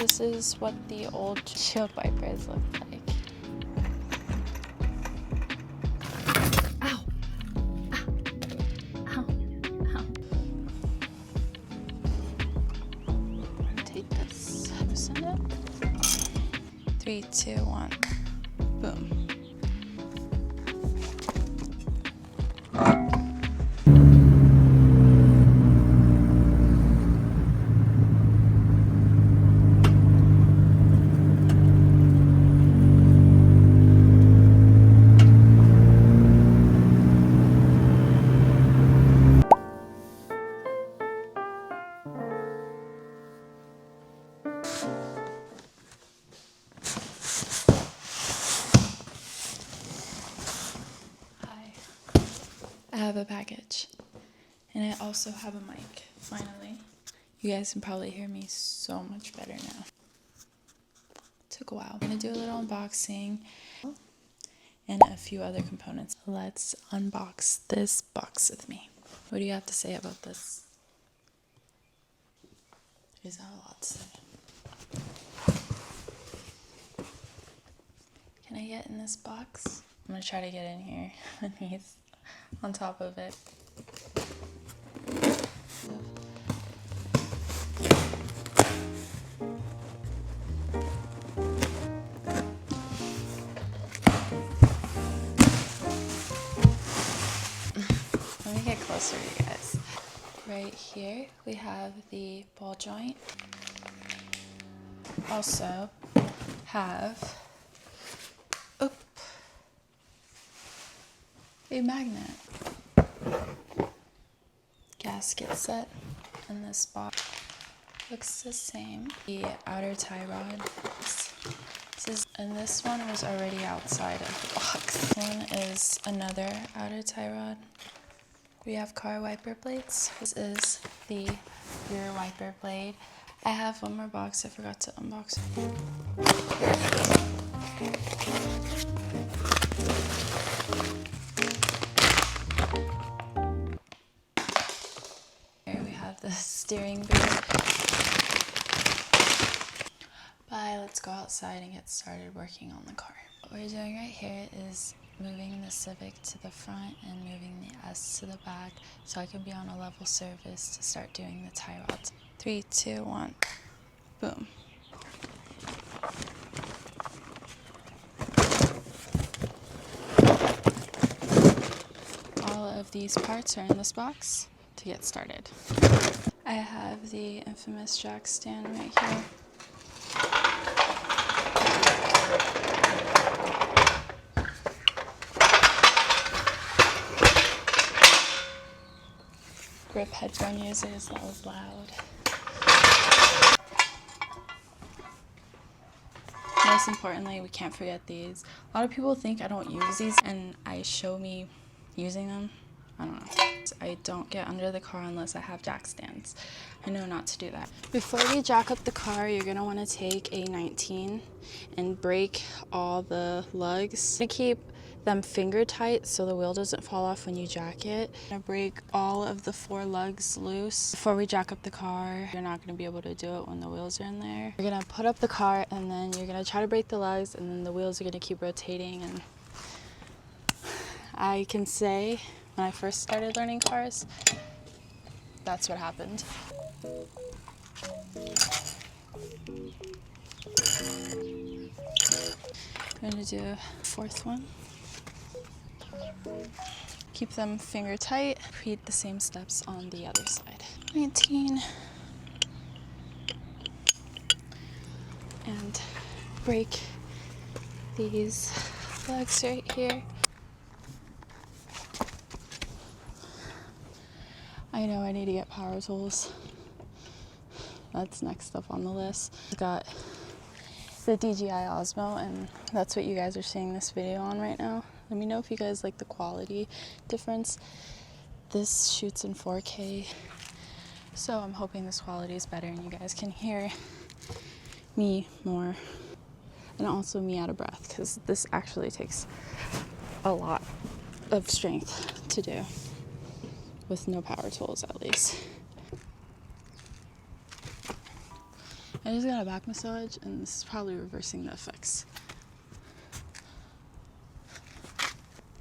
This is what the old shield wipers look like. Ow! Ow! Ow! Ow! Take this, loosen it. 3, 2, 1. Boom. I have a package, and I also have a mic, finally. You guys can probably hear me so much better now. Took a while. I'm gonna do a little unboxing and a few other components. Let's unbox this box with me. What do you have to say about this? There's not a lot to say. Can I get in this box? I'm gonna try to get in here underneath, on top of it. Let me get closer to you guys. Right here we have the ball joint. Also have a magnet. Gasket set in this box. Looks the same. The outer tie rod. And this one was already outside of the box. This one is another outer tie rod. We have car wiper blades. This is the rear wiper blade. I have one more box I forgot to unbox. Here we have the steering boot. Bye, let's go outside and get started working on the car. What we're doing right here is moving the Civic to the front and moving the S to the back so I can be on a level surface to start doing the tie rods. 3, 2, 1, boom. All of these parts are in this box to get started. I have the infamous jack stand right here. Grip headphone users, that was loud. Most importantly, we can't forget these. A lot of people think I don't use these and I show me using them. I don't know. I don't get under the car unless I have jack stands. I know not to do that. Before you jack up the car, you're gonna wanna take a 19 and break all the lugs. To keep them finger tight so the wheel doesn't fall off when you jack it. I'm gonna break all of the 4 lugs loose before we jack up the car. You're not gonna be able to do it when the wheels are in there. You're gonna put up the car and then you're gonna try to break the lugs and then the wheels are gonna keep rotating. And I can say when I first started learning cars, that's what happened. I'm gonna do a 4th one. Keep them finger tight. Repeat the same steps on the other side. 19. And break these legs right here. I know I need to get power tools. That's next up on the list. I've got the DJI Osmo, and that's what you guys are seeing this video on right now. Let me know if you guys like the quality difference. This shoots in 4K, so I'm hoping this quality is better and you guys can hear me more, and also me out of breath, because this actually takes a lot of strength to do with no power tools, at least. I just got a back massage and this is probably reversing the effects.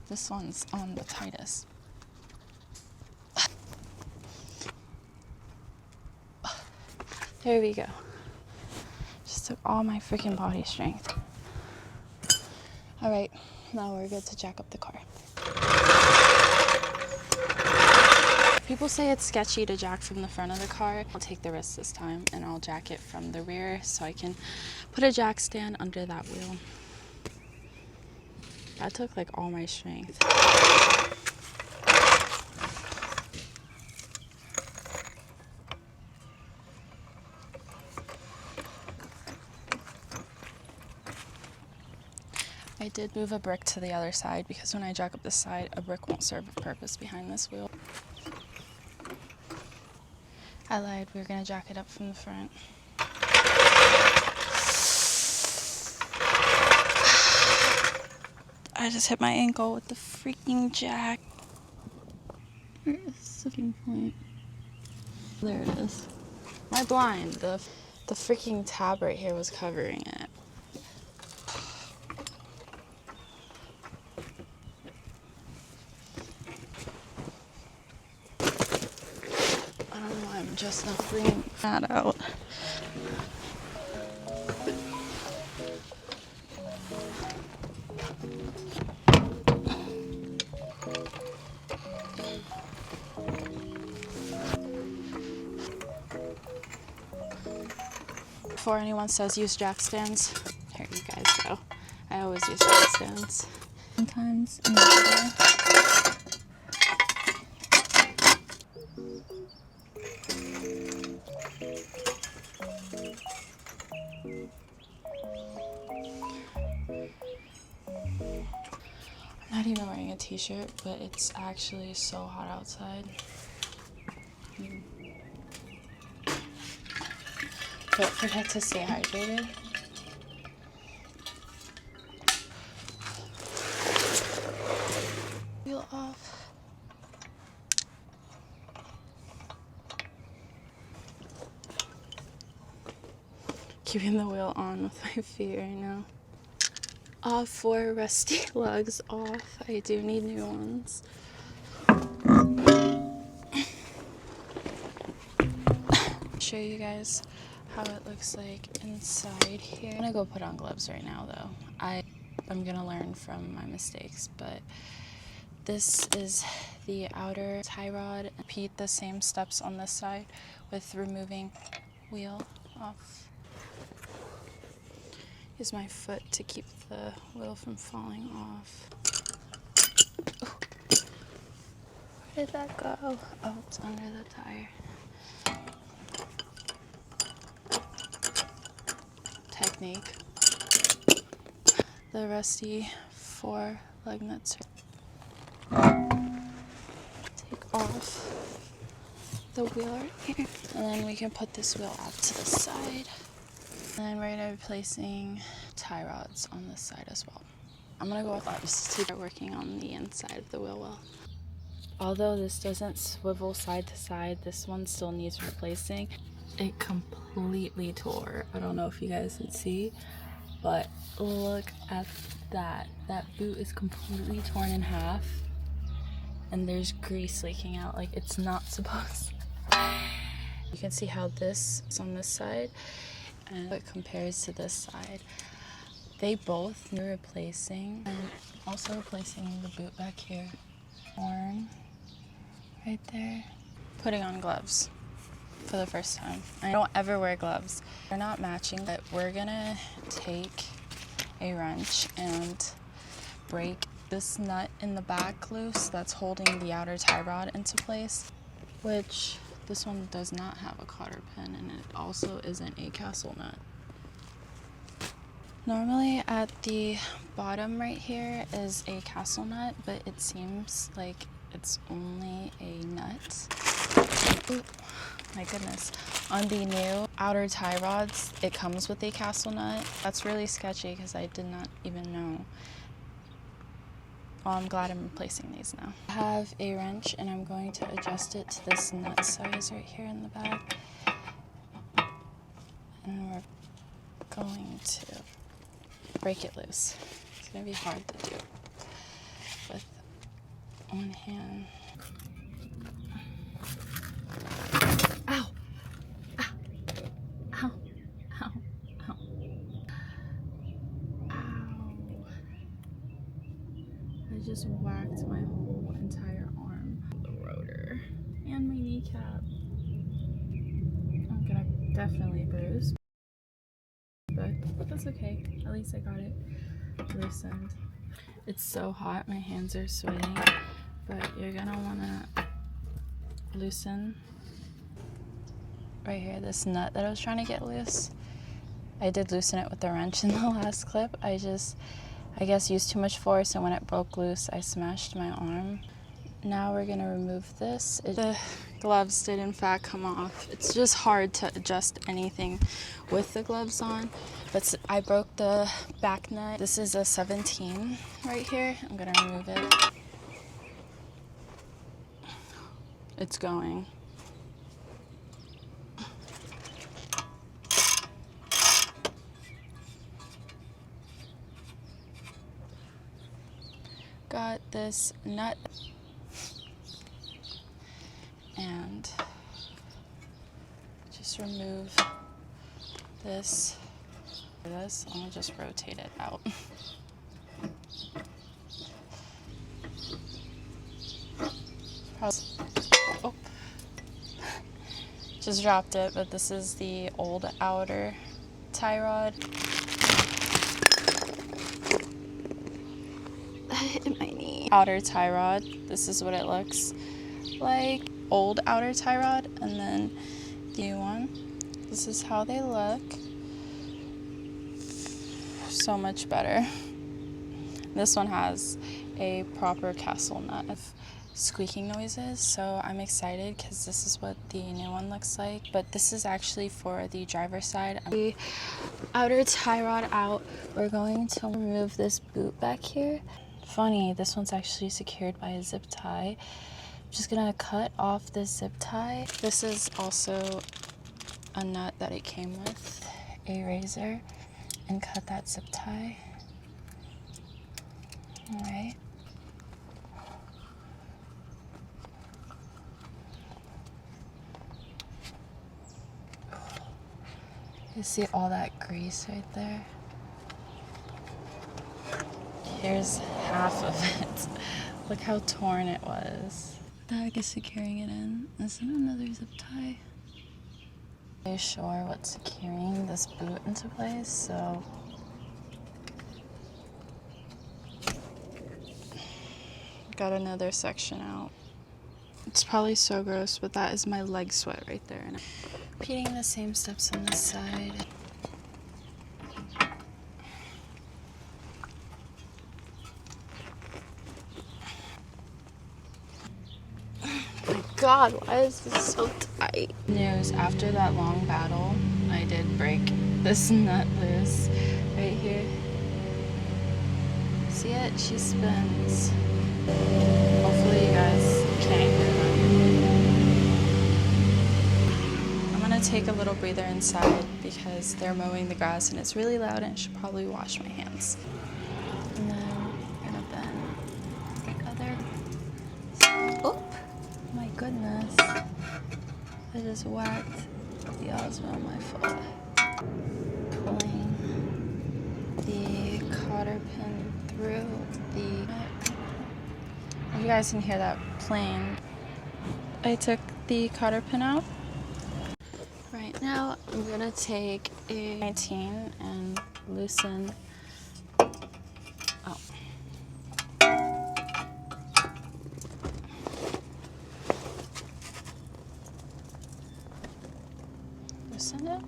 This one's on the tightest. There we go. Just took all my freaking body strength. All right, now we're good to jack up the car. People say it's sketchy to jack from the front of the car. I'll take the risk this time and I'll jack it from the rear so I can put a jack stand under that wheel. That took like all my strength. I did move a brick to the other side because when I jack up this side, a brick won't serve a purpose behind this wheel. I lied, we were gonna jack it up from the front. I just hit my ankle with the freaking jack. Where is the sticking point? There it is. My blind, the freaking tab right here was covering it. I don't know why I'm just not bringing that out. Before anyone says use jack stands, here you guys go. I always use jack stands. Sometimes in the video. I'm not even wearing a t-shirt, but it's actually so hot outside. Don't forget to stay hydrated. Wheel off. Keeping the wheel on with my feet right now. All 4 rusty lugs off. I do need new ones. Show you guys how it looks like inside here. I'm gonna go put on gloves right now though. I'm gonna learn from my mistakes, but this is the outer tie rod. Repeat the same steps on this side with removing wheel off. Use my foot to keep the wheel from falling off. Ooh. Where did that go? Oh, it's under the tire. Technique. The rusty 4 lug nuts. Take off the wheel right here. And then we can put this wheel off to the side. And then we're going to be placing tie rods on this side as well. I'm going to go with obviously start working on the inside of the wheel well. Although this doesn't swivel side to side, this one still needs replacing. It completely tore. I don't know if you guys can see, but look at that. That boot is completely torn in half and there's grease leaking out like it's not supposed to. You can see how this is on this side and it compares to this side. They both need replacing, and also replacing the boot back here. Torn right there. Putting on gloves for the first time. I don't ever wear gloves. They're not matching, but we're gonna take a wrench and break this nut in the back loose that's holding the outer tie rod into place, which this one does not have a cotter pin, and it also isn't a castle nut. Normally at the bottom right here is a castle nut, but it seems like it's only a nut. Ooh, my goodness. On the new outer tie rods, it comes with a castle nut. That's really sketchy because I did not even know. Well, I'm glad I'm replacing these now. I have a wrench and I'm going to adjust it to this nut size right here in the back. and we're going to break it loose. It's gonna be hard to do with one hand. Ow! Ow! Ow! Ow! Ow! Ow! I just whacked my whole entire arm, the rotor, and my kneecap. I'm gonna definitely bruise, but that's okay. At least I got it loosened. It's so hot, my hands are sweating, but you're gonna wanna loosen right here, this nut that I was trying to get loose. I did loosen it with the wrench in the last clip. I guess used too much force, and when it broke loose, I smashed my arm. Now we're gonna remove this. The gloves did in fact come off. It's just hard to adjust anything with the gloves on, but I broke the back nut. This is a 17 right here. I'm gonna remove it. It's going. Got this nut and just remove this. I'm gonna just rotate it out. Oh, just dropped it, but this is the old outer tie rod. Hit my knee. Outer tie rod. This is what it looks like. Old outer tie rod, and then the new one. This is how they look. So much better. This one has a proper castle nut of squeaking noises, so I'm excited because this is what the new one looks like. But this is actually for the driver's side. The outer tie rod out. We're going to remove this boot back here. Funny, this one's actually secured by a zip tie. I'm just gonna cut off this zip tie. This is also a nut that it came with, a razor, and cut that zip tie. All right. You see all that grease right there? Here's half of it. Look how torn it was. The heck is securing it in? Is it another zip tie? I'm not sure what's securing this boot into place, so got another section out. It's probably so gross, but that is my leg sweat right there. And I'm repeating the same steps on this side. God, why is this so tight? News, after that long battle, I did break this nut loose right here. See it? She spins. Hopefully you guys can't hear that. I'm gonna take a little breather inside because they're mowing the grass and it's really loud and I should probably wash my hands. And then I'm gonna bend the other side. Oh! My goodness, I just whacked the osmo on my foot. Pulling the cotter pin through the nut. If you guys can hear that plane, I took the cotter pin out. Right now, I'm gonna take a 19 and loosen. Oh. Loosen it.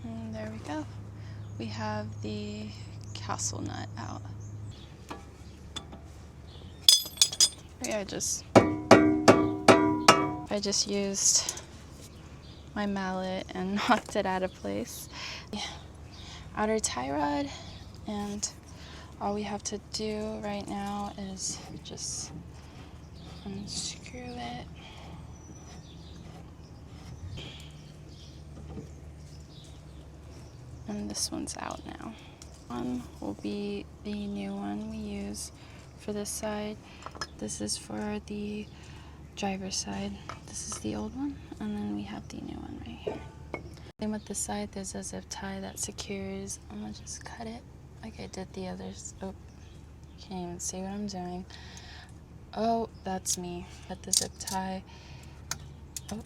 And there we go. We have the castle nut out. Yeah, I just used my mallet and knocked it out of place. The outer tie rod and All we have to do right now is just unscrew it. And this one's out now. One will be the new one we use for this side. This is for the driver's side. This is the old one, and then we have the new one right here. Same with this side, there's a zip tie that secures. I'm gonna just cut it like I did the others. Oh, can't even see what I'm doing. Oh, that's me. Cut the zip tie. Oh,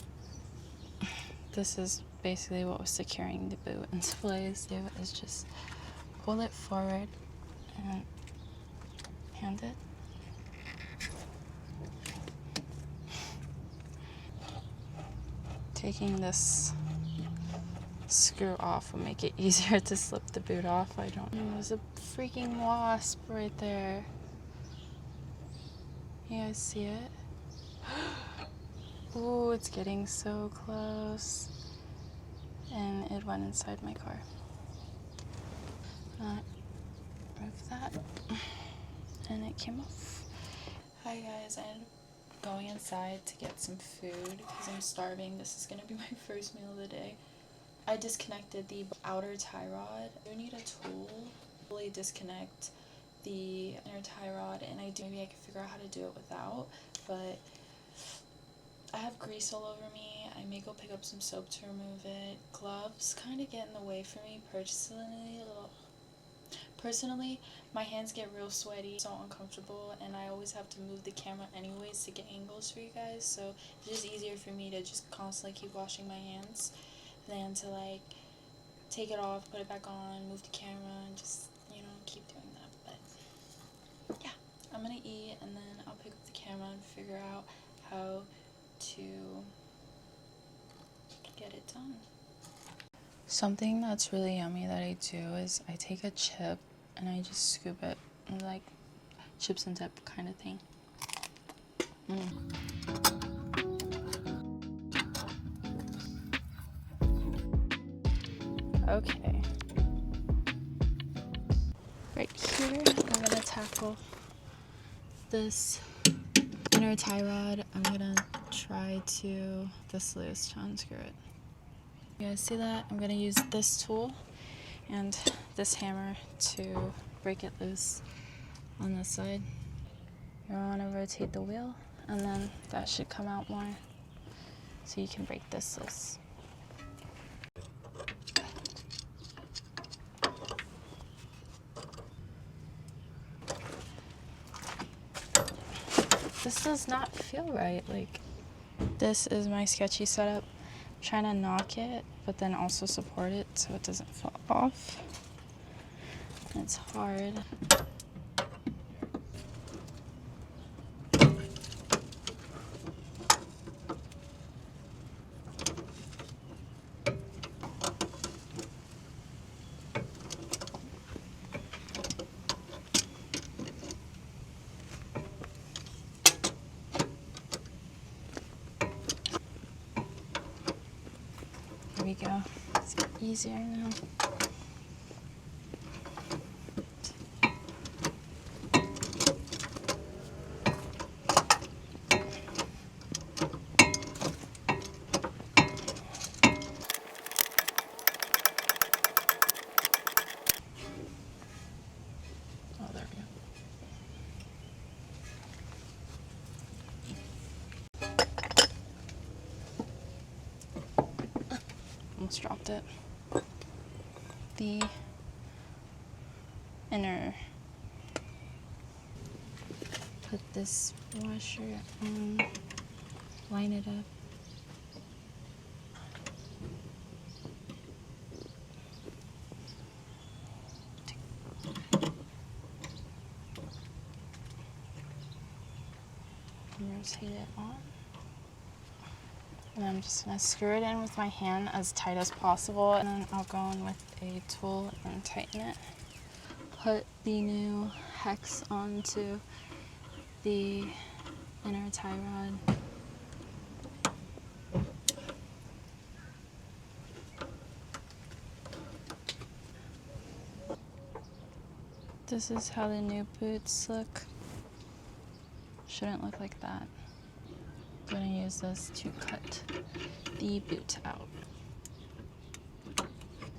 this is basically what was securing the boot into place. Do is just pull it forward and hand it. Taking this screw off will make it easier to slip the boot off. I don't know. There's a freaking wasp right there. You guys see it? Ooh, it's getting so close. And it went inside my car. Remove that. And it came off. Hi guys, I ended up going inside to get some food because I'm starving. This is gonna be my first meal of the day. I disconnected the outer tie rod. I need a tool to fully disconnect the inner tie rod, and maybe I can figure out how to do it without, but I have grease all over me. I may go pick up some soap to remove it. Gloves kind of get in the way for me personally. My hands get real sweaty, so uncomfortable, and I always have to move the camera anyways to get angles for you guys, so it's just easier for me to just constantly keep washing my hands than to like take it off, put it back on, move the camera, and just, you know, keep doing that. But yeah, I'm gonna eat and then I'll pick up the camera and figure out how to get it done. Something that's really yummy that I do is I take a chip and I just scoop it, like chips and dip kind of thing. Okay. Right here, I'm gonna tackle this inner tie rod. I'm gonna try to this loose to unscrew it. You guys see that? I'm gonna use this tool and this hammer to break it loose on this side. You want to rotate the wheel, and then that should come out more, so you can break this loose. This does not feel right. Like, this is my sketchy setup. I'm trying to knock it, but then also support it so it doesn't fall off. It's hard. There we go. It's easier now. Oh, there we go. Almost dropped it. The inner. Put this washer on, line it up. Rotate it on. And I'm just going to screw it in with my hand as tight as possible, and then I'll go in with a tool and tighten it. Put the new hex onto the inner tie rod. This is how the new boots look. Shouldn't look like that. I'm gonna use this to cut the boot out.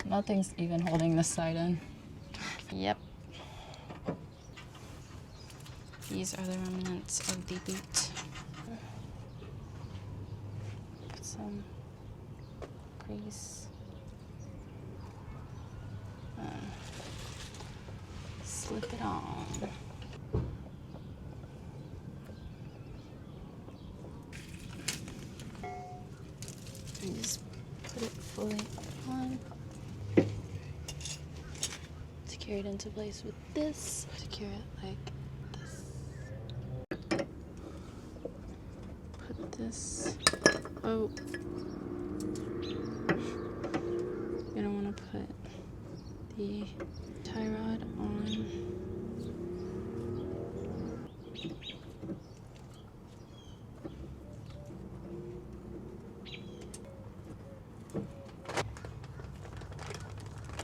Nothing's even holding this side in. Yep. These are the remnants of the boot. Put some grease. Slip it on. And just put it fully on. Secure it into place with this. Secure it like this. Put this. Oh. You're gonna want to put the tie rod on.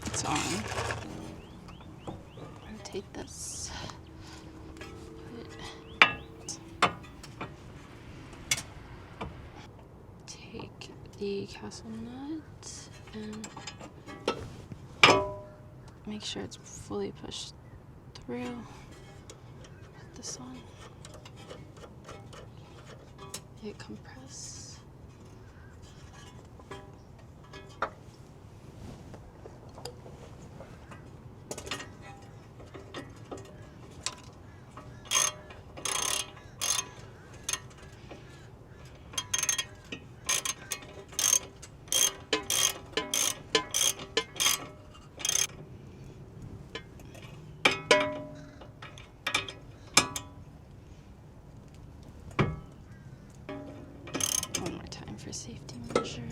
It's on. Rotate this. Take the castle nut and make sure it's fully pushed through. Put this on. Hit compress. One more time for safety measure.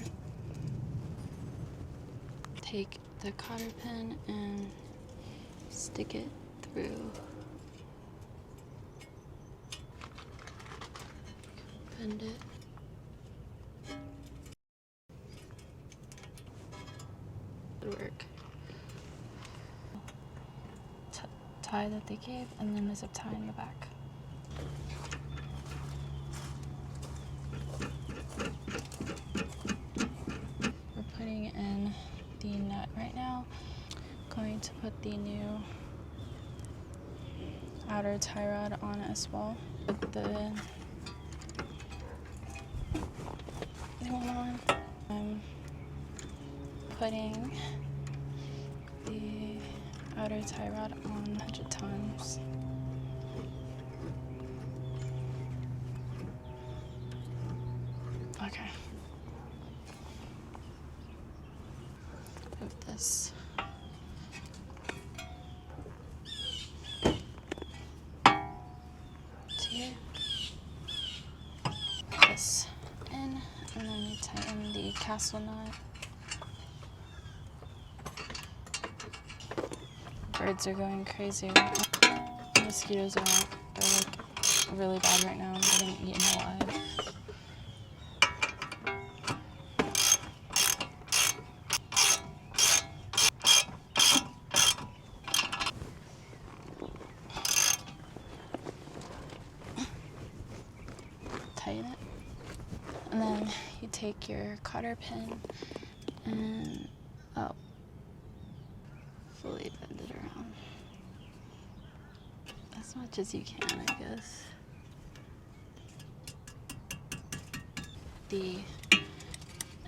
Take the cotter pin and stick it through. Bend it. It'll work. Tie that they gave, and then a zip tie in the back. We're putting in the nut right now. Going to put the new outer tie rod on as well. Put the new one on. I'm putting the outer tie rod on 100 times. Okay. Move this. Here. This in, and then you tighten the castle nut. Birds are going crazy right now. Mosquitoes are like really bad right now. I'm getting eaten alive. Tighten it. And then you take your cotter pin and fully bend it around. As much as you can, I guess. The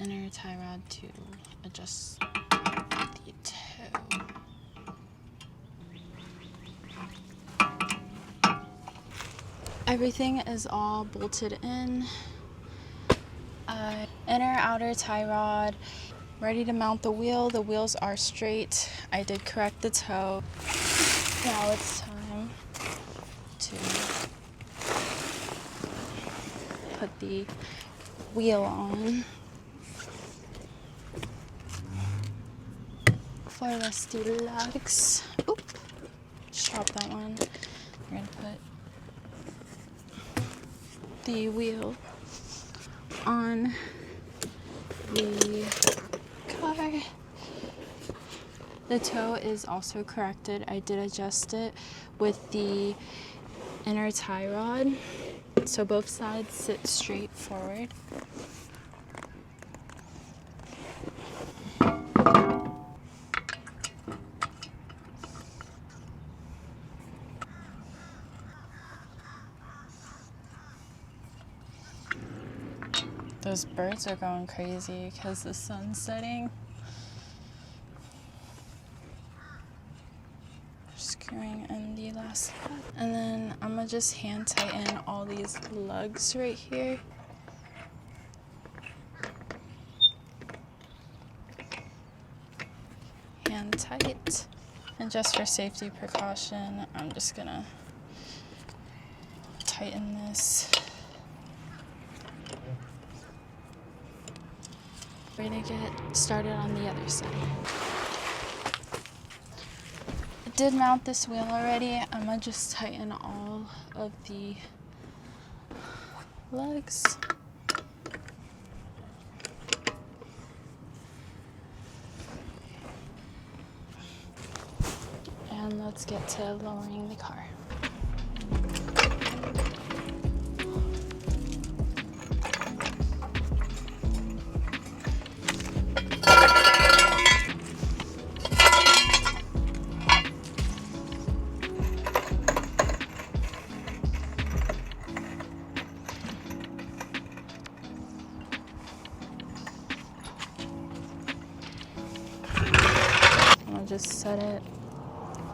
inner tie rod to adjust the toe. Everything is all bolted in. Inner, outer tie rod. Ready to mount the wheel. The wheels are straight. I did correct the toe. Now it's time to put the wheel on. For rusty lugs. Oop. Just drop that one. We're gonna put the wheel on the car. The toe is also corrected. I did adjust it with the inner tie rod, so both sides sit straight forward. Those birds are going crazy because the sun's setting. Screwing in the last part. And then I'm gonna just hand tighten all these lugs right here. Hand tight. And just for safety precaution, I'm just gonna tighten this. We're gonna get started on the other side. I did mount this wheel already. I'm gonna just tighten all of the lugs. And let's get to lowering the car. I'll just set it.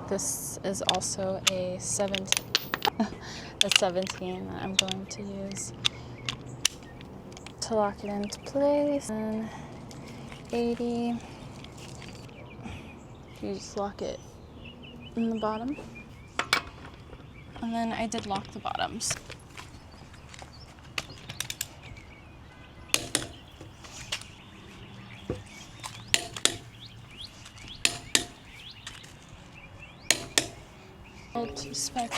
This is also a 17 that I'm going to use to lock it into place. And 80, you just lock it in the bottom. And then I did lock the bottoms. To spec.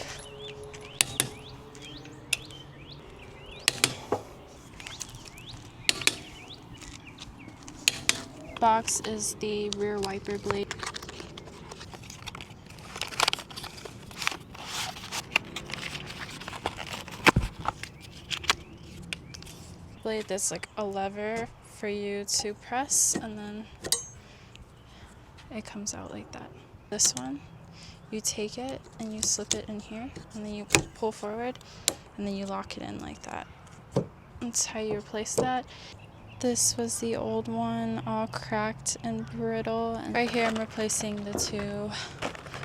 Box is the rear wiper blade. There's like a lever for you to press, and then it comes out like that. This one, you take it and you slip it in here, and then you pull forward, and then you lock it in like that. That's how you replace that. This was the old one, all cracked and brittle. And right here I'm replacing the two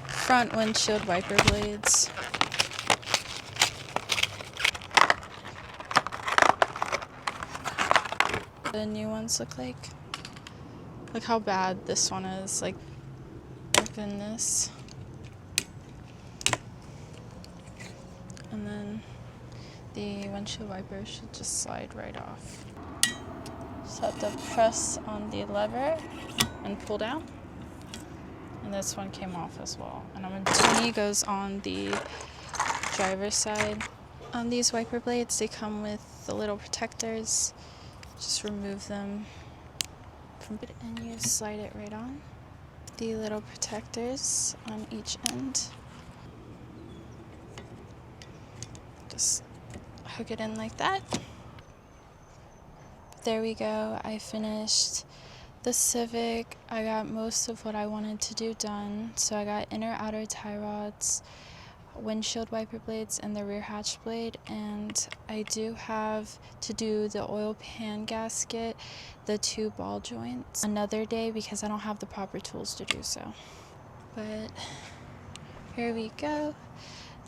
front windshield wiper blades. The new ones look like. Look how bad this one is. Like, open this. And then the windshield wiper should just slide right off. Just have to press on the lever and pull down. And this one came off as well. And I'm gonna 20 goes on the driver's side. On these wiper blades, they come with the little protectors. Just remove them from it and you slide it right on. The little protectors on each end. Just hook it in like that. There we go. I finished the Civic. I got most of what I wanted to do done. So I got inner outer tie rods, windshield wiper blades, and the rear hatch blade. And I do have to do the oil pan gasket, the 2 ball joints, another day because I don't have the proper tools to do so. But here we go.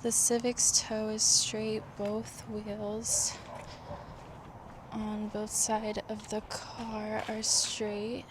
The Civic's toe is straight, both wheels on both sides of the car are straight.